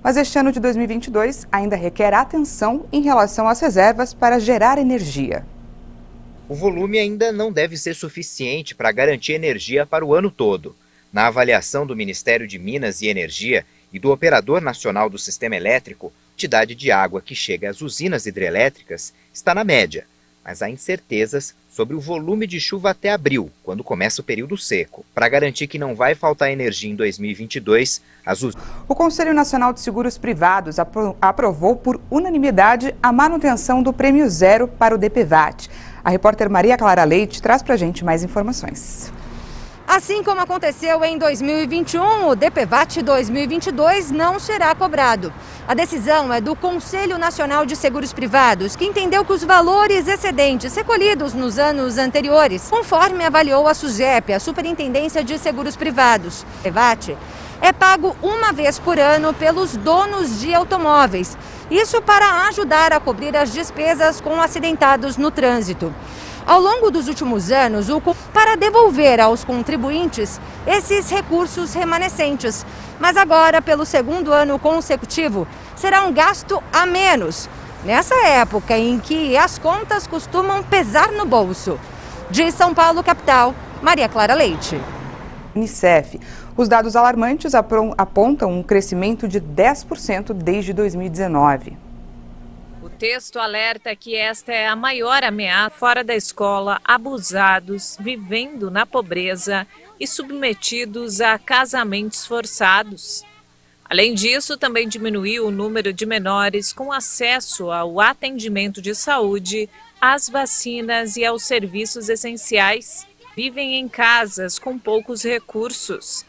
Mas este ano de 2022 ainda requer atenção em relação às reservas para gerar energia. O volume ainda não deve ser suficiente para garantir energia para o ano todo. Na avaliação do Ministério de Minas e Energia e do Operador Nacional do Sistema Elétrico, a quantidade de água que chega às usinas hidrelétricas está na média, mas há incertezas sobre o volume de chuva até abril, quando começa o período seco. Para garantir que não vai faltar energia em 2022, o Conselho Nacional de Seguros Privados aprovou por unanimidade a manutenção do Prêmio Zero para o DPVAT. A repórter Maria Clara Leite traz para a gente mais informações. Assim como aconteceu em 2021, o DPVAT 2022 não será cobrado. A decisão é do Conselho Nacional de Seguros Privados, que entendeu que os valores excedentes recolhidos nos anos anteriores, conforme avaliou a SUSEP, a Superintendência de Seguros Privados. O DPVAT é pago uma vez por ano pelos donos de automóveis. Isso para ajudar a cobrir as despesas com acidentados no trânsito. Ao longo dos últimos anos, para devolver aos contribuintes esses recursos remanescentes. Mas agora, pelo segundo ano consecutivo, será um gasto a menos, nessa época em que as contas costumam pesar no bolso. De São Paulo, capital, Maria Clara Leite. Unicef. Os dados alarmantes apontam um crescimento de 10% desde 2019. O texto alerta que esta é a maior ameaça fora da escola, abusados, vivendo na pobreza e submetidos a casamentos forçados. Além disso, também diminuiu o número de menores com acesso ao atendimento de saúde, às vacinas e aos serviços essenciais. Vivem em casas com poucos recursos.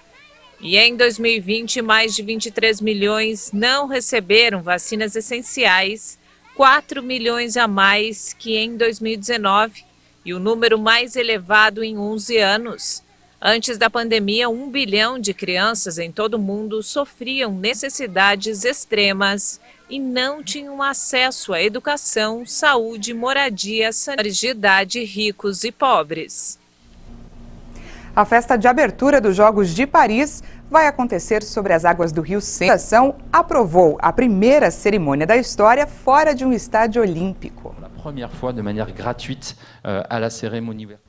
E em 2020, mais de 23 milhões não receberam vacinas essenciais, 4 milhões a mais que em 2019, e o número mais elevado em 11 anos. Antes da pandemia, 1 bilhão de crianças em todo o mundo sofriam necessidades extremas e não tinham acesso à educação, saúde, moradia, saneamento de idade, ricos e pobres. A festa de abertura dos Jogos de Paris vai acontecer sobre as águas do Rio Sena. A nação aprovou a primeira cerimônia da história fora de um estádio olímpico.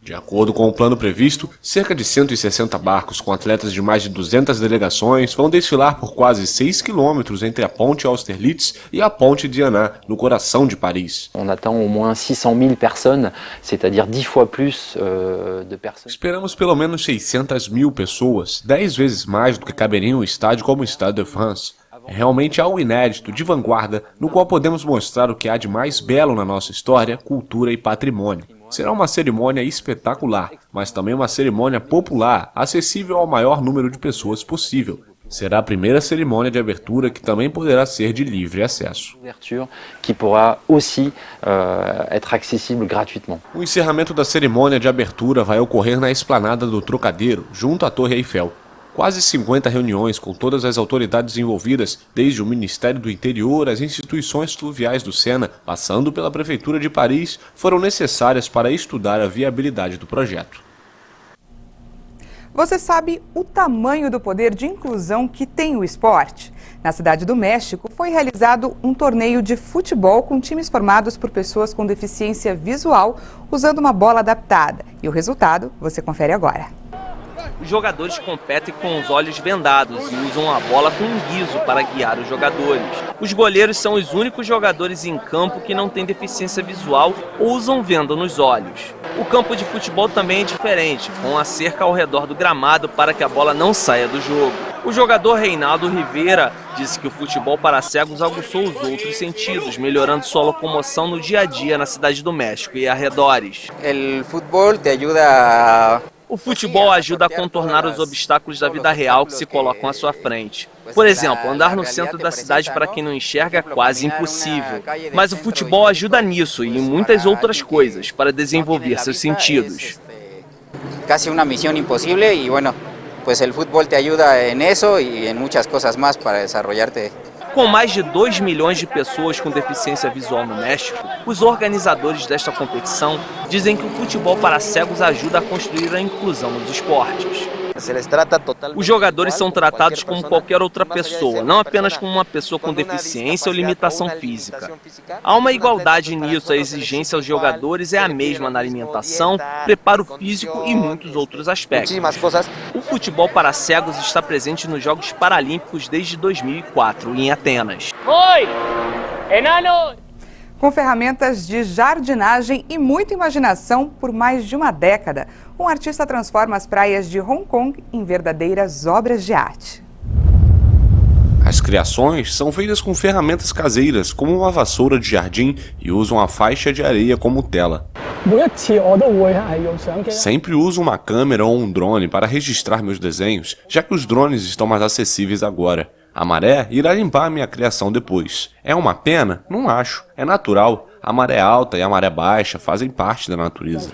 De acordo com o plano previsto, cerca de 160 barcos com atletas de mais de 200 delegações vão desfilar por quase 6 quilômetros entre a ponte Austerlitz e a ponte Diana, no coração de Paris. On attend au moins 600 000 personnes, c'est-à-dire 10 fois plus de personnes. Esperamos pelo menos 600 mil pessoas, 10 vezes mais do que caberia em um estádio como o Stade de France. É realmente algo inédito, de vanguarda, no qual podemos mostrar o que há de mais belo na nossa história, cultura e patrimônio. Será uma cerimônia espetacular, mas também uma cerimônia popular, acessível ao maior número de pessoas possível. Será a primeira cerimônia de abertura que também poderá ser de livre acesso. Que pourra aussi être accessible gratuitement. O encerramento da cerimônia de abertura vai ocorrer na esplanada do Trocadeiro, junto à Torre Eiffel. Quase 50 reuniões com todas as autoridades envolvidas, desde o Ministério do Interior às instituições fluviais do Sena, passando pela Prefeitura de Paris, foram necessárias para estudar a viabilidade do projeto. Você sabe o tamanho do poder de inclusão que tem o esporte? Na Cidade do México, foi realizado um torneio de futebol com times formados por pessoas com deficiência visual, usando uma bola adaptada. E o resultado você confere agora. Os jogadores competem com os olhos vendados e usam a bola com um guiso para guiar os jogadores. Os goleiros são os únicos jogadores em campo que não têm deficiência visual ou usam venda nos olhos. O campo de futebol também é diferente, com a cerca ao redor do gramado para que a bola não saia do jogo. O jogador Reinaldo Rivera disse que o futebol para cegos aguçou os outros sentidos, melhorando sua locomoção no dia a dia na Cidade do México e arredores. O futebol ajuda a contornar os obstáculos da vida real que se colocam à sua frente. Por exemplo, andar no centro da cidade para quem não enxerga é quase impossível. Mas o futebol ajuda nisso e em muitas outras coisas para desenvolver seus sentidos. Quase uma missão impossível e, bueno, pues el fútbol te ayuda en eso y en muchas cosas más para desarrollarte. Com mais de 2 milhões de pessoas com deficiência visual no México, os organizadores desta competição dizem que o futebol para cegos ajuda a construir a inclusão nos esportes. Os jogadores são tratados como qualquer outra pessoa, não apenas como uma pessoa com deficiência ou limitação física. Há uma igualdade nisso, a exigência aos jogadores é a mesma na alimentação, preparo físico e muitos outros aspectos. O futebol para cegos está presente nos Jogos Paralímpicos desde 2004, em Atenas. Com ferramentas de jardinagem e muita imaginação por mais de uma década, um artista transforma as praias de Hong Kong em verdadeiras obras de arte. As criações são feitas com ferramentas caseiras, como uma vassoura de jardim, e usam a faixa de areia como tela. Sempre uso uma câmera ou um drone para registrar meus desenhos, já que os drones estão mais acessíveis agora. A maré irá limpar minha criação depois. É uma pena? Não acho. É natural. A maré alta e a maré baixa fazem parte da natureza.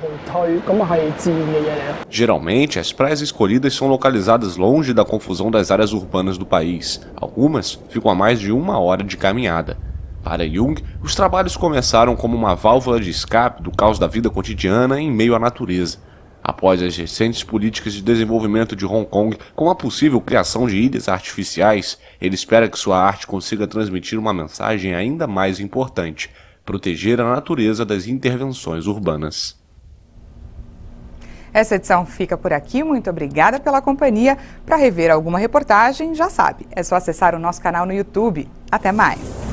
Geralmente, as praias escolhidas são localizadas longe da confusão das áreas urbanas do país. Algumas ficam a mais de 1 hora de caminhada. Para Jung, os trabalhos começaram como uma válvula de escape do caos da vida cotidiana em meio à natureza. Após as recentes políticas de desenvolvimento de Hong Kong, com a possível criação de ilhas artificiais, ele espera que sua arte consiga transmitir uma mensagem ainda mais importante: proteger a natureza das intervenções urbanas. Essa edição fica por aqui. Muito obrigada pela companhia. Para rever alguma reportagem, já sabe, é só acessar o nosso canal no YouTube. Até mais!